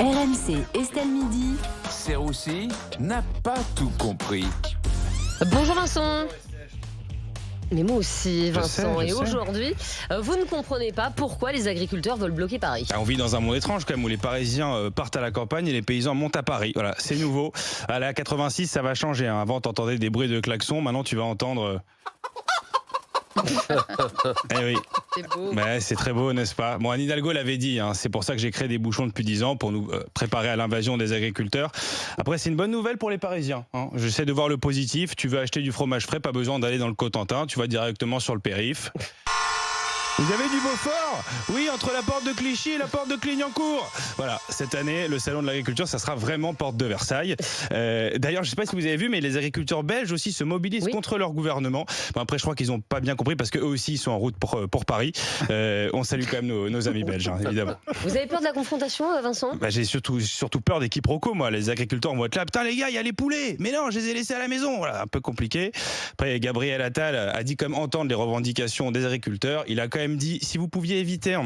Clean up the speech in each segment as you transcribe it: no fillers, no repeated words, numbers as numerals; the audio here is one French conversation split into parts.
RMC, Estelle Midi. Serroussi n'a pas tout compris. Bonjour Vincent. Mais moi aussi, Vincent. Je sais. Aujourd'hui, vous ne comprenez pas pourquoi les agriculteurs veulent bloquer Paris. On vit dans un monde étrange quand même où les Parisiens partent à la campagne et les paysans montent à Paris. Voilà, c'est nouveau. À la 86, ça va changer. Avant, t'entendais des bruits de klaxons. Maintenant, tu vas entendre. Eh oui. C'est beau. Mais c'est très beau, n'est-ce pas? Bon, Anne Hidalgo l'avait dit, c'est pour ça que j'ai créé des bouchons depuis 10 ans pour nous préparer à l'invasion des agriculteurs. Après, c'est une bonne nouvelle pour les Parisiens. J'essaie de voir le positif. Tu veux acheter du fromage frais, pas besoin d'aller dans le Cotentin. Tu vas directement sur le périph'. Vous avez du Beaufort? Oui, entre la porte de Clichy et la porte de Clignancourt. Voilà, cette année, le salon de l'agriculture, ça sera vraiment porte de Versailles. D'ailleurs, je ne sais pas si vous avez vu, mais les agriculteurs belges aussi se mobilisent contre leur gouvernement. Bon, après, je crois qu'ils n'ont pas bien compris parce qu'eux aussi, ils sont en route pour Paris. On salue quand même nos amis belges, évidemment. Vous avez peur de la confrontation, Vincent? J'ai surtout peur des quiproquos, moi. Les agriculteurs vont être là. Putain, les gars, il y a les poulets. Mais non, je les ai laissés à la maison. Voilà, un peu compliqué. Après, Gabriel Attal a dit comme entendre les revendications des agriculteurs. Il a quand même dit, si vous pouviez éviter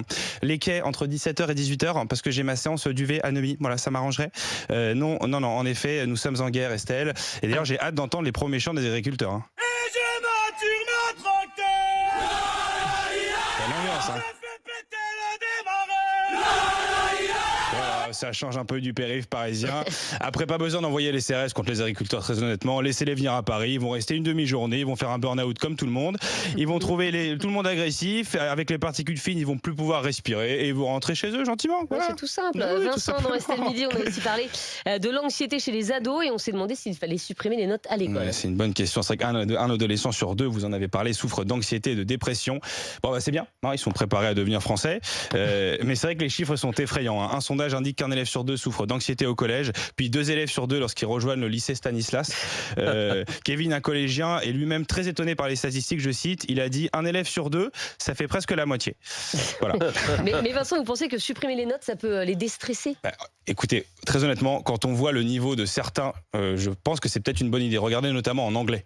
les quais entre 17h et 18h, parce que j'ai ma séance d'UV à Neuilly, voilà, ça m'arrangerait. Non, en effet, nous sommes en guerre, Estelle. Et d'ailleurs, j'ai hâte d'entendre les premiers chants des agriculteurs. Et je m'attire ma tracteur. Quelle ambiance, Je fais péter le démarreur. Voilà, ça change un peu du périph' parisien. Après, pas besoin d'envoyer les CRS contre les agriculteurs, très honnêtement. Laissez-les venir à Paris. Ils vont rester une demi-journée. Ils vont faire un burn-out comme tout le monde. Ils vont trouver tout le monde agressif. Avec les particules fines, ils vont plus pouvoir respirer. Et ils vont rentrer chez eux gentiment. Voilà. C'est tout simple. Oui, Vincent, tout dans Estelle Midi, on a aussi parlé de l'anxiété chez les ados et on s'est demandé s'il fallait supprimer les notes à l'école. Ouais, c'est une bonne question. C'est vrai qu'un adolescent sur deux, vous en avez parlé, souffre d'anxiété et de dépression. Bon, c'est bien. Ils sont préparés à devenir français. Mais c'est vrai que les chiffres sont effrayants. Un sondage indique qu'un élève sur deux souffre d'anxiété au collège, puis 2 élèves sur 2 lorsqu'ils rejoignent le lycée Stanislas. Kevin, un collégien, est lui-même très étonné par les statistiques, je cite, il a dit un élève sur 2, ça fait presque la moitié. Voilà. mais Vincent, vous pensez que supprimer les notes, ça peut les déstresser? Écoutez, très honnêtement, quand on voit le niveau de certains, je pense que c'est peut-être une bonne idée. Regardez notamment en anglais.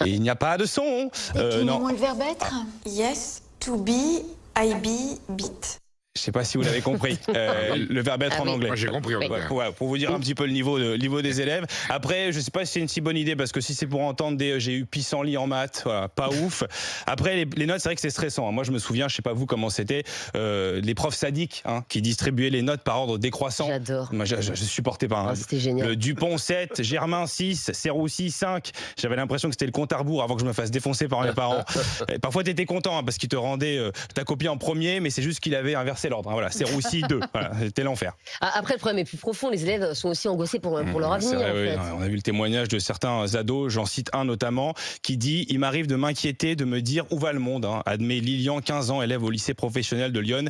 Et il n'y a pas de son. Déclinez-moi le verbe être. Yes, to be, I be, beat. Je ne sais pas si vous l'avez compris, le verbe être en anglais. Moi, j'ai compris. Ouais, pour vous dire un petit peu le niveau des élèves. Après, je ne sais pas si c'est une si bonne idée, parce que si c'est pour entendre j'ai eu pissenlit en maths, voilà, pas ouf. Après, les notes, c'est vrai que c'est stressant. Moi, je me souviens, je ne sais pas vous comment c'était, les profs sadiques qui distribuaient les notes par ordre décroissant. J'adore. Moi, je supportais pas. C'était génial. Le Dupont 7, Germain 6, Serroussi 5. J'avais l'impression que c'était le compte à rebours avant que je me fasse défoncer par mes parents. Et parfois, tu étais content parce qu'ils te rendaient ta copie en premier, mais c'est juste qu'il avait inversé l'ordre. Voilà, Serroussi 2. Voilà, c'était l'enfer. Après, le problème est plus profond. Les élèves sont aussi angoissés pour leur avenir. Vrai, en fait. On a vu le témoignage de certains ados, j'en cite un notamment, qui dit « Il m'arrive de m'inquiéter, de me dire où va le monde ». Admet Lilian, 15 ans, élève au lycée professionnel de Lyon.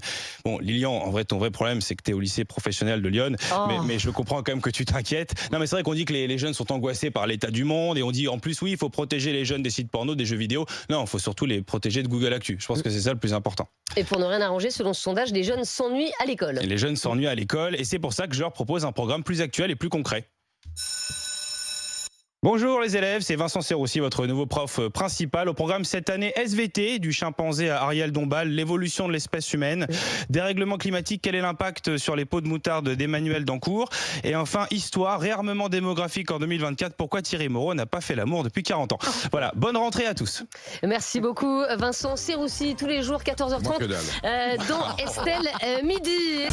Bon, Lilian, en vrai, ton vrai problème, c'est que tu es au lycée professionnel de Lyon. Mais je comprends quand même que tu t'inquiètes. Non, mais c'est vrai qu'on dit que les jeunes sont angoissés par l'état du monde. Et on dit, en plus, oui, il faut protéger les jeunes des sites porno, des jeux vidéo. Non, il faut surtout les protéger de Google Actu. Je pense que c'est ça le plus important. Et pour ne rien arranger, selon ce sondage, les jeunes s'ennuient à l'école. Et les jeunes s'ennuient à l'école. Et c'est pour ça que je leur propose un programme plus actuel et plus concret. Bonjour les élèves, c'est Vincent Serroussi, votre nouveau prof principal. Au programme cette année, SVT, du chimpanzé à Ariel Dombal, l'évolution de l'espèce humaine, dérèglement climatique, quel est l'impact sur les pots de moutarde d'Emmanuel Dancourt, et enfin histoire, réarmement démographique en 2024, pourquoi Thierry Moreau n'a pas fait l'amour depuis 40 ans. Voilà, bonne rentrée à tous. Merci beaucoup Vincent Serroussi, tous les jours 14h30 dans Estelle Midi.